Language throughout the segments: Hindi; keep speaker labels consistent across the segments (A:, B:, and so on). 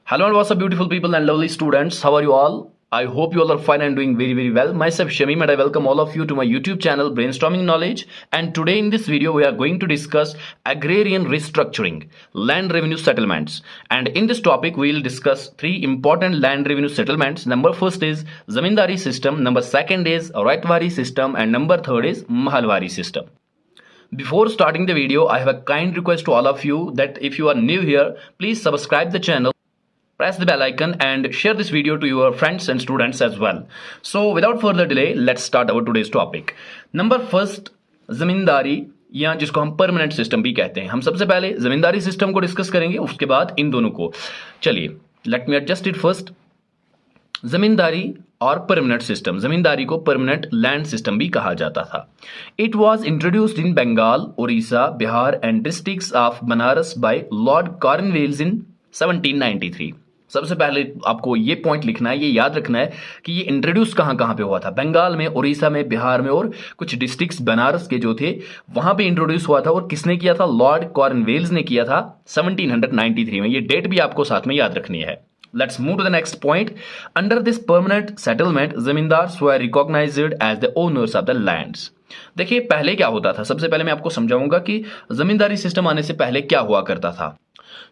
A: Hello and what's up beautiful people and lovely students. How are you all? I hope you all are fine and doing very well. Myself Shamim and I welcome all of you to my YouTube channel Brainstorming Knowledge. And today in this video we are going to discuss agrarian restructuring, land revenue settlements. And in this topic we will discuss three important land revenue settlements. Number first is Zamindari system, number second is Raitwari system, and number third is Mahalwari system. Before starting the video, I have a kind request to all of you that if you are new here, please subscribe the channel, press the bell icon and share this video to your friends and students as well. So without further delay, let's start our today's topic. Number first, जमींदारी या जिसको हम परमानेंट सिस्टम भी कहते हैं. हम सबसे पहले जमींदारी सिस्टम को डिस्कस करेंगे, उसके बाद इन दोनों को. चलिए, let me adjust it first. Zamindari और परमानेंट सिस्टम. जमींदारी को परमानेंट लैंड सिस्टम भी कहा जाता था. It was introduced in Bengal, Orissa, Bihar and districts of Banaras by Lord Cornwallis in 1793. सबसे पहले आपको ये पॉइंट लिखना है, ये याद रखना है कि ये इंट्रोड्यूस कहां कहां पे हुआ था. बंगाल में, उड़ीसा में, बिहार में और कुछ डिस्ट्रिक्ट्स बनारस के जो थे वहां पे इंट्रोड्यूस हुआ था. और किसने किया था? लॉर्ड कॉर्नवेलिस ने किया था 1793 में. ये डेट भी आपको साथ में याद रखनी है. Let's move to the next point. Under this permanent settlement, zamindars were recognized as the owners of the lands. देखिए पहले क्या होता था. सबसे पहले मैं आपको समझाऊंगा कि जमींदारी सिस्टम आने से पहले क्या हुआ करता था.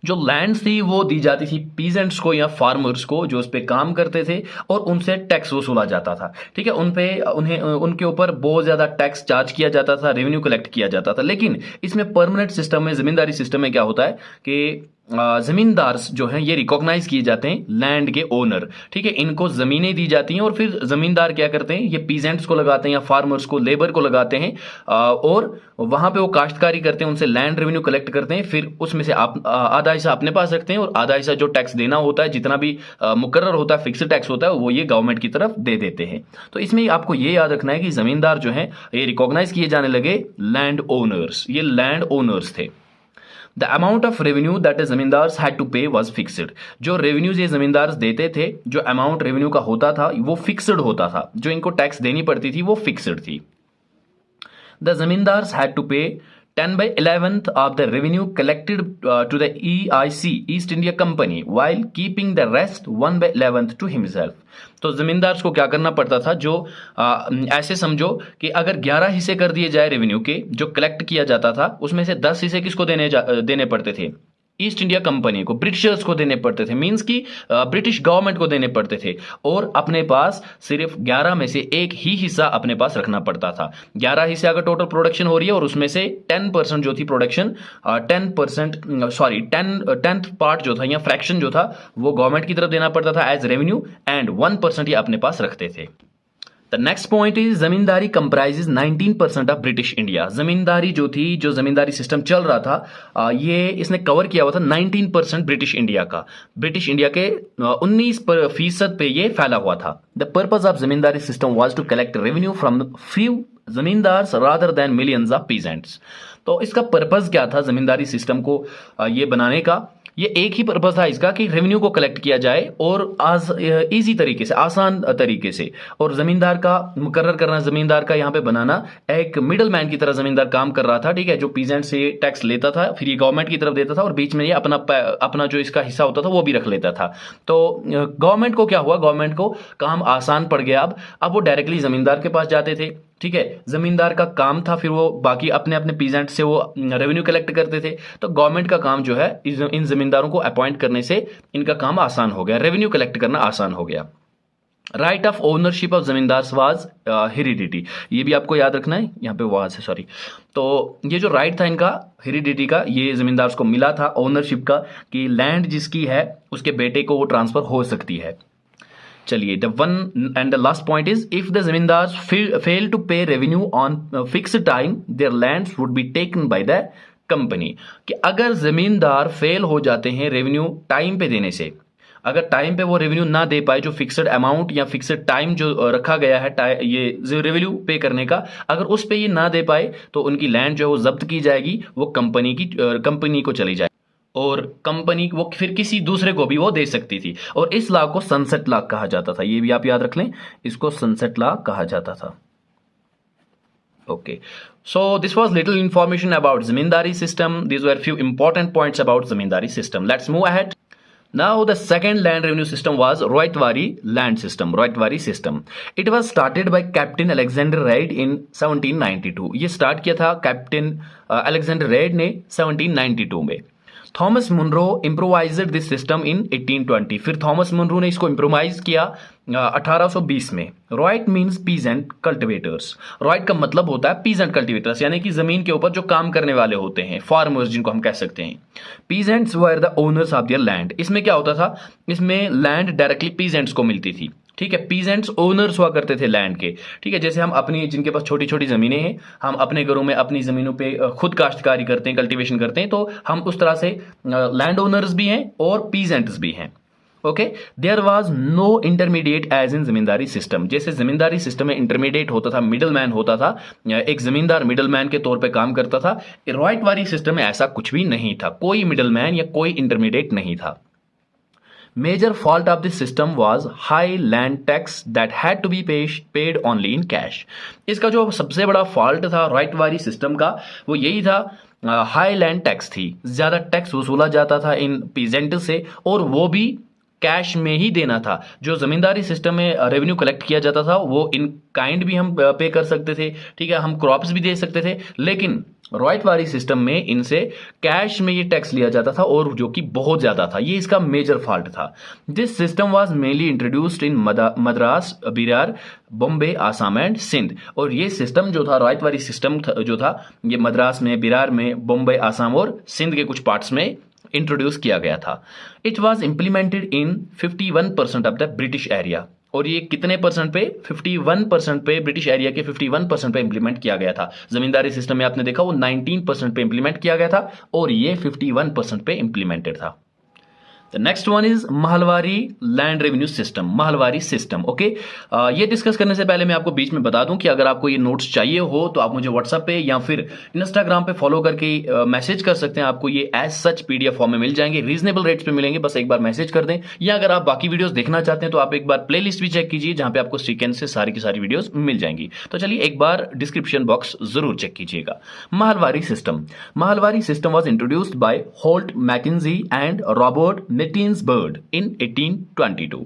A: जो लैंड्स थी वो दी जाती थी पीजेंट्स को या फार्मर्स को जो उस पे काम करते थे और उनसे टैक्स वसूला जाता था. ठीक है, उनके ऊपर बहुत ज्यादा टैक्स चार्ज किया जाता था, रेवेन्यू कलेक्ट किया जाता था. लेकिन इसमें परमानेंट सिस्टम में, जमींदारी सिस्टम में क्या होता है कि जमींदार्स जो हैं ये रिकॉग्नाइज किए जाते हैं लैंड के ओनर. ठीक है, इनको जमीनें दी जाती हैं और फिर जमींदार क्या करते हैं, ये पीजेंट्स को लगाते हैं या फार्मर्स को, लेबर को लगाते हैं और वहां पे वो काश्तकारी करते हैं, उनसे लैंड रेवेन्यू कलेक्ट करते हैं. फिर उसमें से आप आधा हिस्सा अपने पास रखते हैं और आधा हिस्सा जो टैक्स देना होता है, जितना भी मुकर्रर होता है, फिक्स्ड टैक्स होता है, वो ये गवर्नमेंट की तरफ दे देते हैं. तो इसमें आपको ये याद रखना है कि जमींदार जो है ये रिकॉग्नाइज किए जाने लगे लैंड ओनर्स. ये लैंड ओनर्स थे. The amount of revenue that the zamindars had to pay was fixed. जो रेवेन्यूज ये जमींदार्स देते थे, जो अमाउंट रेवेन्यू का होता था वो फिक्स्ड होता था. जो इनको टैक्स देनी पड़ती थी वो फिक्स्ड थी. The zamindars had to pay 10/11 of the revenue collected to the EIC, East India Company, while keeping the rest 1/11 to himself. तो जमींदार्स को क्या करना पड़ता था, जो ऐसे समझो कि अगर 11 हिस्से कर दिए जाए रेवेन्यू के, जो कलेक्ट किया जाता था उसमें से 10 हिस्से किसको देने पड़ते थे? ईस्ट इंडिया कंपनी को, ब्रिटिशर्स को देने पड़ते थे. मींस कि ब्रिटिश गवर्नमेंट को देने पड़ते थे. और अपने पास सिर्फ 11 में से एक ही हिस्सा अपने पास रखना पड़ता था. 11 हिस्से अगर टोटल प्रोडक्शन हो रही है और उसमें से 10% जो थी प्रोडक्शन, 10th पार्ट जो था या फ्रैक्शन जो था वो गवर्नमेंट की तरफ देना पड़ता था एज रेवेन्यू एंड 1% ये अपने पास रखते थे. The next point is zamindari comprises 19% of British India. Zamindari जो थी, जो जमींदारी सिस्टम चल रहा था, ये इसने कवर किया हुआ था 19% ब्रिटिश इंडिया का. ब्रिटिश इंडिया के 19% पे ये फैला हुआ था. The purpose of zamindari system was to collect revenue from few zamindars rather than millions of peasants. तो इसका पर्पज क्या था जमींदारी सिस्टम को ये बनाने का? ये एक ही पर्पज था इसका कि रेवेन्यू को कलेक्ट किया जाए और इजी तरीके से, आसान तरीके से, और जमींदार का मुकर्रर करना, जमींदार का यहाँ पे बनाना. एक मिडल मैन की तरह जमींदार काम कर रहा था. ठीक है, जो पीजेंट से टैक्स लेता था, फिर ये गवर्नमेंट की तरफ देता था और बीच में ये अपना जो इसका हिस्सा होता था वो भी रख लेता था. तो गवर्नमेंट को क्या हुआ, गवर्नमेंट को काम आसान पड़ गया. अब वो डायरेक्टली जमींदार के पास जाते थे. ठीक है, जमींदार का काम था, फिर वो बाकी अपने अपने पीजेंट से वो रेवेन्यू कलेक्ट करते थे. तो गवर्नमेंट का काम जो है इन जमींदारों को अपॉइंट करने से इनका काम आसान हो गया, रेवेन्यू कलेक्ट करना आसान हो गया. Right of ownership of zamindars was heredity. ये भी आपको याद रखना है, यहाँ पे वाज है, सॉरी. तो ये जो राइट था इनका हेरिडिटी का, ये जमींदार्स को मिला था ओनरशिप का, कि लैंड जिसकी है उसके बेटे को वो ट्रांसफर हो सकती है. चलिए, the one and the last point is if the zamindars fail to pay revenue on fixed time their lands would be taken by the company. कि अगर जमींदार फेल हो जाते हैं रेवेन्यू टाइम पे देने से, अगर टाइम पे वो रेवेन्यू ना दे पाए, जो फिक्स्ड अमाउंट या फिक्स्ड टाइम जो रखा गया है ये रेवेन्यू पे करने का, अगर उस पे ये ना दे पाए तो उनकी लैंड जो है वो जब्त की जाएगी, वो कंपनी को चली जाएगी और कंपनी वो फिर किसी दूसरे को भी वो दे सकती थी. और इस लॉ को सनसेट लॉ कहा जाता था. ये भी आप याद रख लें, इसको सनसेट लॉ कहा जाता था. Okay, so this was little information about zamindari system. These were few important points about zamindari system. Let's move ahead. Now the second land revenue system was Roitwari land system, Roitwari system. It was started by Captain Alexander Reid in 1792. ये स्टार्ट किया था कैप्टन अलेक्जेंडर रेड ने 1792 में. Thomas Munro improvised this system in 1820. फिर थॉमस मुनरो ने इसको इम्प्रोवाइज किया 1820 में. रॉइट मीन्स पीजेंट कल्टिवेटर्स. रॉइट का मतलब होता है पीजेंट कल्टिवेटर्स, यानी कि जमीन के ऊपर जो काम करने वाले होते हैं, फार्मर्स जिनको हम कह सकते हैं. Peasants were the owners of their land. इसमें क्या होता था, इसमें लैंड डायरेक्टली पीजेंट्स को मिलती थी. ठीक है, पीजेंट्स ओनर्स हुआ करते थे लैंड के. ठीक है, जैसे हम अपनी, जिनके पास छोटी छोटी जमीनें हैं, हम अपने घरों में अपनी जमीनों पे खुद काश्तकारी करते हैं, कल्टीवेशन करते हैं, तो हम उस तरह से लैंड ओनर्स भी हैं और पीजेंट्स भी हैं. Okay, there was no intermediate as in zamindari system. जैसे जमींदारी सिस्टम में इंटरमीडिएट होता था, मिडल मैन होता था, एक जमींदार मिडल मैन के तौर पे काम करता था. रॉइटवारी सिस्टम में ऐसा कुछ भी नहीं था, कोई मिडल मैन या कोई इंटरमीडिएट नहीं था. Major fault of this system was high land tax that had to be paid only in cash. इसका जो सबसे बड़ा फॉल्ट था राइटवारी सिस्टम का, वो यही था, हाई लैंड टैक्स थी. ज्यादा टैक्स वसूला जाता था इन पीजेंट से, और वो भी कैश में ही देना था. जो जमींदारी सिस्टम में रेवेन्यू कलेक्ट किया जाता था वो इन काइंड भी हम पे कर सकते थे. ठीक है, हम क्रॉप्स भी दे सकते थे, लेकिन रॉइटवारी सिस्टम में इनसे कैश में ये टैक्स लिया जाता था, और जो कि बहुत ज्यादा था. ये इसका मेजर फॉल्ट था. This system was mainly introduced in Madras, बिरार, बॉम्बे, आसाम एंड सिंध. और ये सिस्टम जो था, रॉइटवारी सिस्टम जो था, ये मद्रास में, बिरार में, बॉम्बे, आसाम और सिंध के कुछ पार्ट्स में इंट्रोड्यूस किया गया था. It was implemented in 51% of the British area. और ये कितने परसेंट पे, 51% पे, ब्रिटिश एरिया के 51% पे इंप्लीमेंट किया गया था. जमींदारी सिस्टम में आपने देखा वो 19% पे इंप्लीमेंट किया गया था, और ये 51% पे इंप्लीमेंटेड था. The next one is Mahalwari land revenue system, Mahalwari system. Okay, ये डिस्कस करने से पहले मैं आपको बीच में बता दूं कि अगर आपको ये नोट्स चाहिए हो तो आप मुझे व्हाट्सएप पे या फिर इंस्टाग्राम पे फॉलो करके मैसेज कर सकते हैं. आपको ये एज सच पीडीएफ फॉर्म में मिल जाएंगे, रीजनेबल रेट्स पे मिलेंगे. बस एक बार मैसेज कर दें, या अगर आप बाकी वीडियोस देखना चाहते हैं तो आप एक बार प्ले लिस्ट भी चेक कीजिए, जहां पे आपको सीक्वेंस से सारी की सारी वीडियोस मिल जाएंगी. तो चलिए एक बार डिस्क्रिप्शन बॉक्स जरूर चेक कीजिएगा. Mahalwari system. Mahalwari system was introduced by Holt Mackenzie and Robert Merttins Bird in 1822.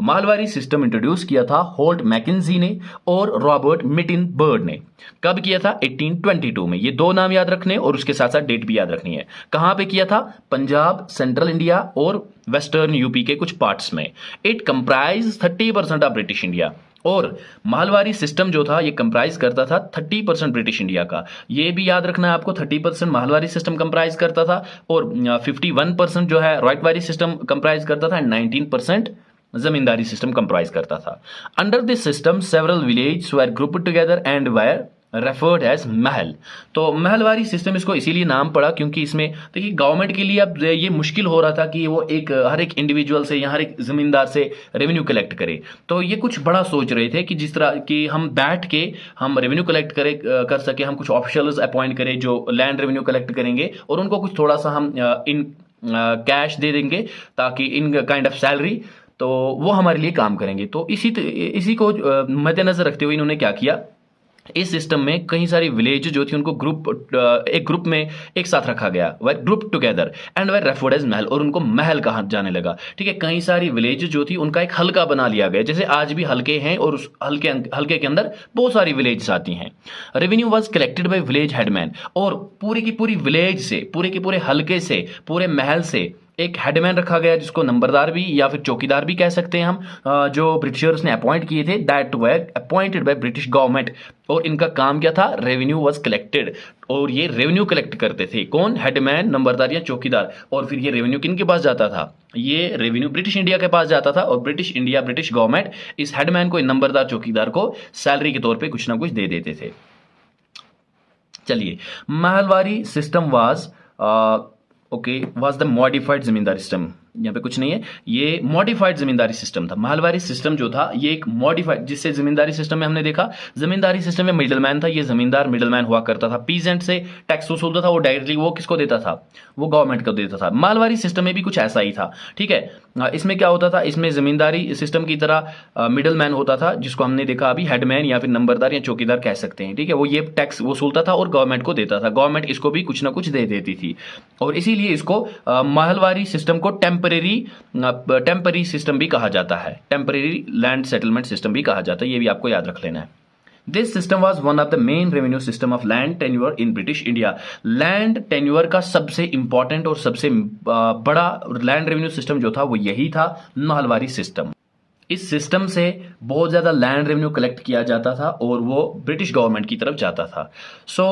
A: Mahalwari system introduce किया था होल्ट मैकेंजी ने और रॉबर्ट मिटिनबर्ग ने. कब किया था? 1822 में. ये दो नाम याद रखने और उसके साथ साथ डेट भी याद रखनी है. कहां पे किया था? पंजाब, सेंट्रल इंडिया और वेस्टर्न यूपी के कुछ पार्ट्स में. It comprise 30% of British India. और महलवारी सिस्टम जो था ये कंप्राइज करता था 30% ब्रिटिश इंडिया का. ये भी याद रखना है आपको, 30% महलवारी सिस्टम कंप्राइज करता था, और 51% जो है रॉइटवारी सिस्टम कंप्राइज करता था, एंड 19% जमींदारी सिस्टम कंप्राइज करता था. Under this system several village were grouped together and were referred as mahal. तो महलवारी सिस्टम इसको इसीलिए नाम पड़ा क्योंकि इसमें देखिए गवर्नमेंट के लिए अब ये मुश्किल हो रहा था कि वो हर एक इंडिविजुअल से या हर एक जमींदार से रेवेन्यू कलेक्ट करे. तो ये कुछ बड़ा सोच रहे थे कि जिस तरह कि हम बैठ के हम रेवेन्यू कलेक्ट कर सके, हम कुछ ऑफिशियल्स अपॉइंट करें जो लैंड रेवेन्यू कलेक्ट करेंगे, और उनको कुछ थोड़ा सा हम इन कैश दे देंगे ताकि इन काइंड ऑफ सैलरी, तो वो हमारे लिए काम करेंगे. तो इसी को मद्देनजर रखते हुए इन्होंने क्या किया, इस सिस्टम में कई सारी विलेज जो थी उनको एक ग्रुप में एक साथ रखा गया, वह ग्रुप टुगेदर एंड वह रेफर्ड एज महल, और उनको महल कहा जाने लगा. ठीक है, कई सारी विलेज जो थी उनका एक हल्का बना लिया गया, जैसे आज भी हल्के हैं और उस हल्के के अंदर बहुत सारी विलेज आती हैं. Revenue was collected by village headman, और पूरी की पूरी विलेज से, पूरे के पूरे हल्के से, पूरे महल से एक हेडमैन रखा गया जिसको नंबरदार भी या फिर चौकीदार भी कह सकते हैं हम, जो ब्रिटिशर्स ने अपॉइंट किए थे, that were appointed by British government. और इनका काम क्या था? Revenue was collected. और ये रेवेन्यू कलेक्ट करते थे. कौन? हेडमैन, नंबरदार या चौकीदार. और फिर ये रेवेन्यू किन के पास जाता था? ये रेवेन्यू ब्रिटिश इंडिया के पास जाता था, और ब्रिटिश गवर्नमेंट इस हेडमैन को, नंबरदार, चौकीदार को सैलरी के तौर पर कुछ ना कुछ दे देते थे. चलिए, Mahalwari system was was the modified zamindari system. यहाँ पे कुछ नहीं है, ये मॉडिफाइड जमींदारी सिस्टम था. महलवारी सिस्टम जो था ये एक मॉडिफाइड, जिससे जमींदारी सिस्टम में हमने देखा, जमींदारी सिस्टम में मिडलमैन था, ये जमींदार मिडलमैन हुआ करता था. पीजेंट से टैक्स वसूलता था, वो डायरेक्टली वो किसको देता था? वो गवर्नमेंट को देता था. महलवारी सिस्टम में भी कुछ ऐसा ही था. ठीक है, इसमें क्या होता था? इसमें जमींदारी सिस्टम की तरह मिडलमैन होता था, जिसको हमने देखा अभी हेडमैन या फिर नंबरदार या चौकीदार कह सकते हैं. ठीक है, वो ये टैक्स वसूलता था और गवर्नमेंट को देता था. गवर्नमेंट इसको भी कुछ ना कुछ दे देती थी, और इसीलिए इसको महलवारी सिस्टम को टेम्परेरी टेम्पररी सिस्टम भी कहा जाता है, टेम्पररी लैंड सेटलमेंट सिस्टम भी कहा जाता है, ये भी आपको याद रख लेना है। This system was one of the main revenue system of land tenure in British India. Land tenure का सबसे इंपॉर्टेंट और सबसे बड़ा लैंड रेवेन्यू सिस्टम जो था वो यही था, महलवारी सिस्टम। इस सिस्टम से बहुत ज़्यादा लैंड रेवेन्यू कलेक्ट किया जाता था और वो ब्रिटिश गवर्नमेंट की तरफ जाता था। सो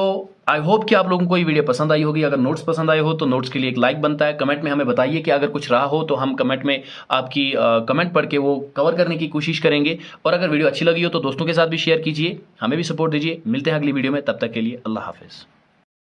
A: आई होप कि आप लोगों को ये वीडियो पसंद आई होगी। अगर नोट्स पसंद आए हो तो नोट्स के लिए एक लाइक बनता है। कमेंट में हमें बताइए कि अगर कुछ रहा हो तो हम कमेंट में आपकी कमेंट पढ़ के वो कवर करने की कोशिश करेंगे। और अगर वीडियो अच्छी लगी हो तो दोस्तों के साथ भी शेयर कीजिए, हमें भी सपोर्ट दीजिए। मिलते हैं अगली वीडियो में, तब तक के लिए अल्लाह हाफिज़।